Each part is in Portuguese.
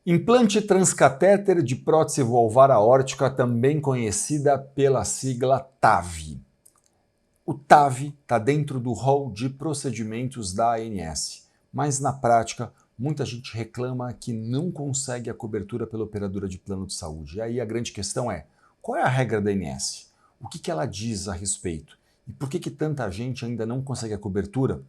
Implante transcatéter de prótese vulvar aórtica, também conhecida pela sigla TAV. O TAV está dentro do rol de procedimentos da ANS, mas na prática muita gente reclama que não consegue a cobertura pela operadora de plano de saúde. E aí a grande questão é, qual é a regra da ANS? O que ela diz a respeito? E por que tanta gente ainda não consegue a cobertura?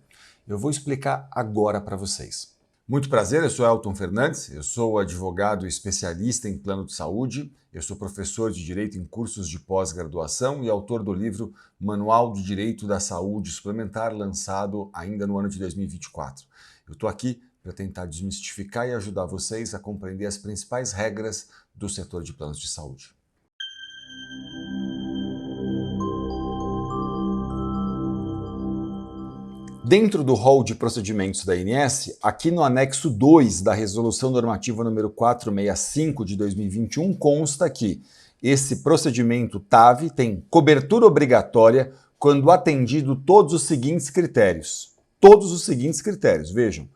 Eu vou explicar agora para vocês. Muito prazer, eu sou Elton Fernandes, eu sou advogado especialista em plano de saúde, eu sou professor de Direito em cursos de pós-graduação e autor do livro Manual de Direito da Saúde Suplementar, lançado ainda no ano de 2024. Eu estou aqui para tentar desmistificar e ajudar vocês a compreender as principais regras do setor de planos de saúde. Dentro do rol de procedimentos da ANS, aqui no anexo 2 da Resolução Normativa número 465 de 2021, consta que esse procedimento TAV tem cobertura obrigatória quando atendido todos os seguintes critérios. Todos os seguintes critérios, vejam.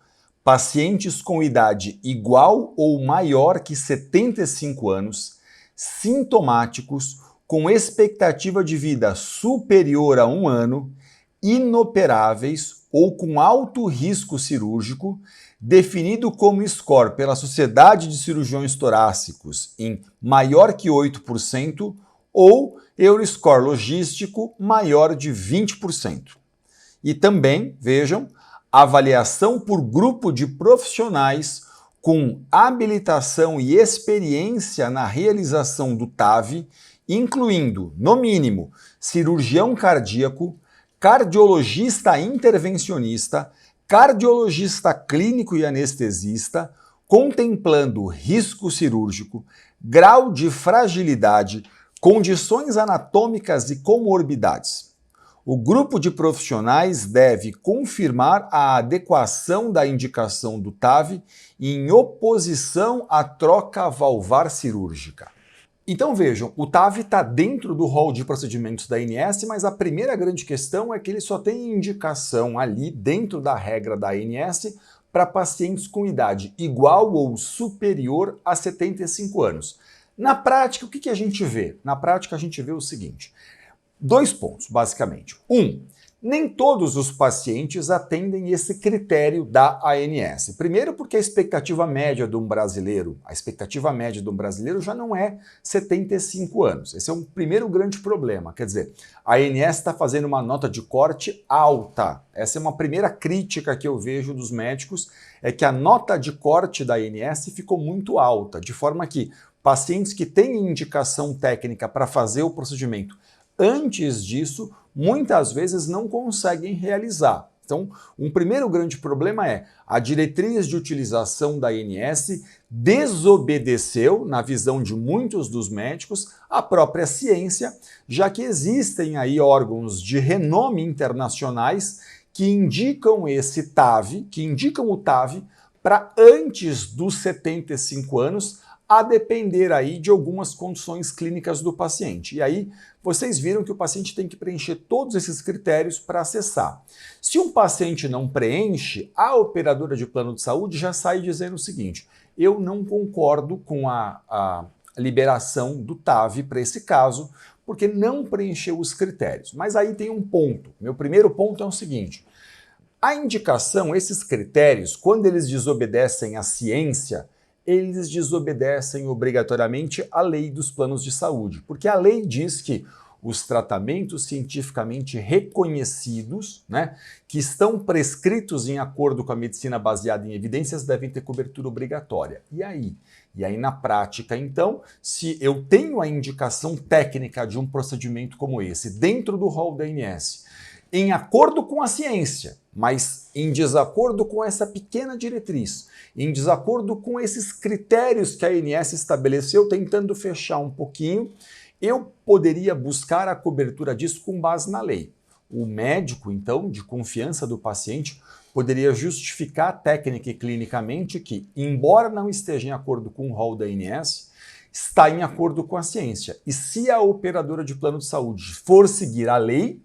Pacientes com idade igual ou maior que 75 anos, sintomáticos, com expectativa de vida superior a 1 ano, inoperáveis ou com alto risco cirúrgico, definido como score pela Sociedade de Cirurgiões Torácicos em maior que 8% ou Euroscore logístico maior de 20%. E também, vejam, avaliação por grupo de profissionais com habilitação e experiência na realização do TAV, incluindo, no mínimo, cirurgião cardíaco, cardiologista intervencionista, cardiologista clínico e anestesista, contemplando risco cirúrgico, grau de fragilidade, condições anatômicas e comorbidades. O grupo de profissionais deve confirmar a adequação da indicação do TAV em oposição à troca valvar cirúrgica. Então vejam, o TAV está dentro do rol de procedimentos da ANS, mas a primeira grande questão é que ele só tem indicação ali dentro da regra da ANS para pacientes com idade igual ou superior a 75 anos. Na prática, o que a gente vê? Na prática a gente vê o seguinte, 2 pontos basicamente. Nem todos os pacientes atendem esse critério da ANS. Primeiro porque a expectativa média de um brasileiro, já não é 75 anos. Esse é um primeiro grande problema. Quer dizer, a ANS está fazendo uma nota de corte alta. Essa é uma primeira crítica que eu vejo dos médicos, é que a nota de corte da ANS ficou muito alta, de forma que pacientes que têm indicação técnica para fazer o procedimento antes disso, muitas vezes não conseguem realizar. Então, um primeiro grande problema é a diretriz de utilização da ANS desobedeceu, na visão de muitos dos médicos, a própria ciência, já que existem aí órgãos de renome internacionais que indicam esse TAV, o TAV para antes dos 75 anos, a depender aí de algumas condições clínicas do paciente. E aí, vocês viram que o paciente tem que preencher todos esses critérios para acessar. Se um paciente não preenche, a operadora de plano de saúde já sai dizendo o seguinte, eu não concordo com a liberação do TAV para esse caso, porque não preencheu os critérios. Mas aí tem um ponto. Meu primeiro ponto é o seguinte, a indicação, esses critérios, quando eles desobedecem à ciência, eles desobedecem obrigatoriamente à lei dos planos de saúde, porque a lei diz que os tratamentos cientificamente reconhecidos, que estão prescritos em acordo com a medicina baseada em evidências, devem ter cobertura obrigatória. E aí? E aí, na prática, então, se eu tenho a indicação técnica de um procedimento como esse dentro do rol da ANS, em acordo com a ciência, mas em desacordo com essa pequena diretriz, em desacordo com esses critérios que a ANS estabeleceu, tentando fechar um pouquinho, eu poderia buscar a cobertura disso com base na lei. O médico, então, de confiança do paciente, poderia justificar técnica e clinicamente que, embora não esteja em acordo com o rol da ANS, está em acordo com a ciência. E se a operadora de plano de saúde for seguir a lei,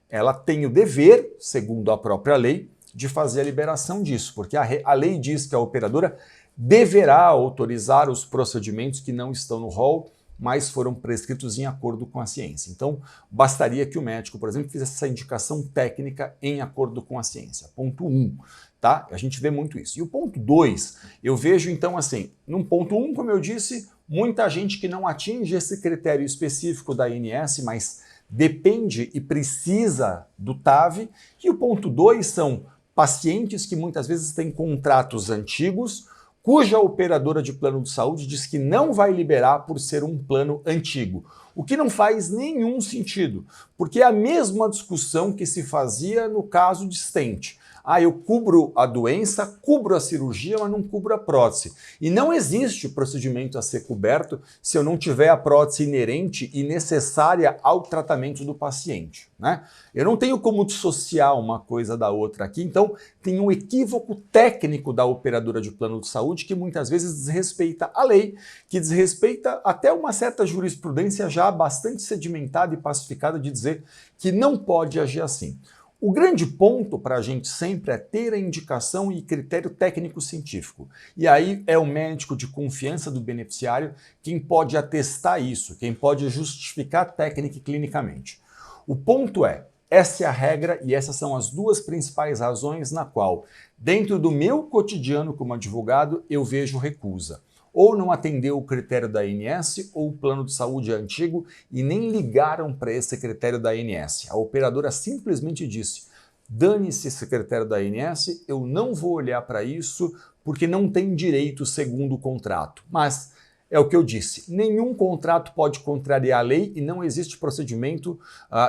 ela tem o dever, segundo a própria lei, de fazer a liberação disso, porque a lei diz que a operadora deverá autorizar os procedimentos que não estão no rol, mas foram prescritos em acordo com a ciência. Então, bastaria que o médico, por exemplo, fizesse essa indicação técnica em acordo com a ciência. Ponto 1, tá? A gente vê muito isso. E o ponto 2, eu vejo então assim, no ponto 1, como eu disse, muita gente que não atinge esse critério específico da ANS, mas depende e precisa do TAV. E o ponto 2 são pacientes que muitas vezes têm contratos antigos, cuja operadora de plano de saúde diz que não vai liberar por ser um plano antigo. O que não faz nenhum sentido, porque é a mesma discussão que se fazia no caso de stent. Eu cubro a doença, cubro a cirurgia, mas não cubro a prótese. E não existe procedimento a ser coberto se eu não tiver a prótese inerente e necessária ao tratamento do paciente, né? Eu não tenho como dissociar uma coisa da outra aqui, então tem um equívoco técnico da operadora de plano de saúde que muitas vezes desrespeita a lei, que desrespeita até uma certa jurisprudência já bastante sedimentada e pacificada de dizer que não pode agir assim. O grande ponto para a gente sempre é ter a indicação e critério técnico-científico. E aí é o médico de confiança do beneficiário quem pode atestar isso, quem pode justificar técnica e clinicamente. O ponto é, essa é a regra e essas são as duas principais razões na qual, dentro do meu cotidiano como advogado, eu vejo recusa. Ou não atendeu o critério da ANS, ou o plano de saúde é antigo e nem ligaram para esse critério da ANS. A operadora simplesmente disse, dane-se esse critério da ANS, eu não vou olhar para isso porque não tem direito segundo o contrato. Mas é o que eu disse, nenhum contrato pode contrariar a lei e não existe procedimento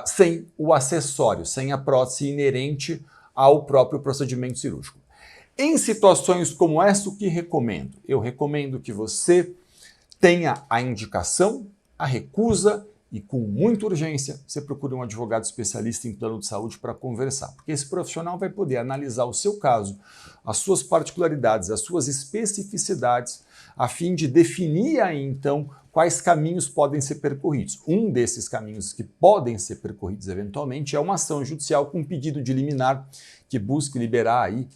sem o acessório, sem a prótese inerente ao próprio procedimento cirúrgico. Em situações como essa, o que recomendo? Eu recomendo que você tenha a indicação, a recusa e com muita urgência você procure um advogado especialista em plano de saúde para conversar, porque esse profissional vai poder analisar o seu caso, as suas particularidades, as suas especificidades, a fim de definir aí então quais caminhos podem ser percorridos. Um desses caminhos que podem ser percorridos eventualmente é uma ação judicial com pedido de liminar que busque liberar aí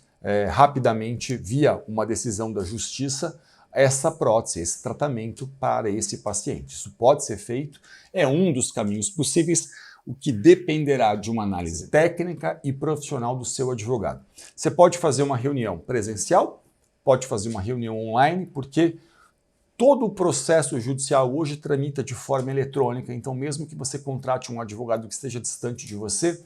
rapidamente, via uma decisão da justiça, essa prótese, esse tratamento para esse paciente. Isso pode ser feito, é um dos caminhos possíveis, o que dependerá de uma análise técnica e profissional do seu advogado. Você pode fazer uma reunião presencial, pode fazer uma reunião online, porque todo o processo judicial hoje tramita de forma eletrônica, então mesmo que você contrate um advogado que esteja distante de você,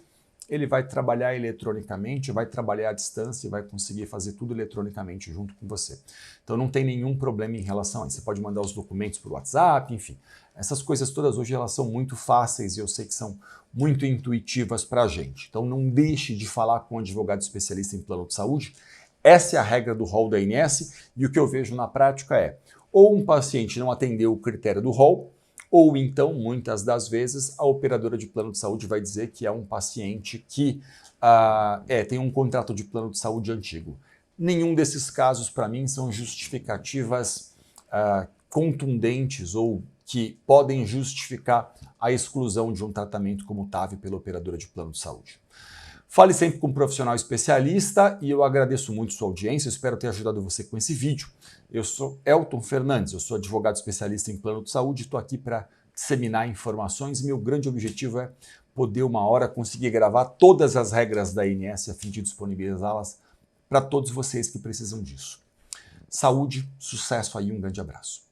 ele vai trabalhar eletronicamente, vai trabalhar à distância e vai conseguir fazer tudo eletronicamente junto com você. Então não tem nenhum problema em relação a isso. Você pode mandar os documentos por WhatsApp, enfim. Essas coisas todas hoje elas são muito fáceis e eu sei que são muito intuitivas para a gente. Então não deixe de falar com um advogado especialista em plano de saúde. Essa é a regra do rol da ANS e o que eu vejo na prática é ou um paciente não atendeu o critério do rol, ou então, muitas das vezes, a operadora de plano de saúde vai dizer que é um paciente que tem um contrato de plano de saúde antigo. Nenhum desses casos, para mim, são justificativas contundentes ou que podem justificar a exclusão de um tratamento como o TAV pela operadora de plano de saúde. Fale sempre com um profissional especialista e eu agradeço muito sua audiência, espero ter ajudado você com esse vídeo. Eu sou Elton Fernandes, eu sou advogado especialista em plano de saúde, estou aqui para disseminar informações e meu grande objetivo é poder uma hora conseguir gravar todas as regras da ANS a fim de disponibilizá-las para todos vocês que precisam disso. Saúde, sucesso aí, um grande abraço.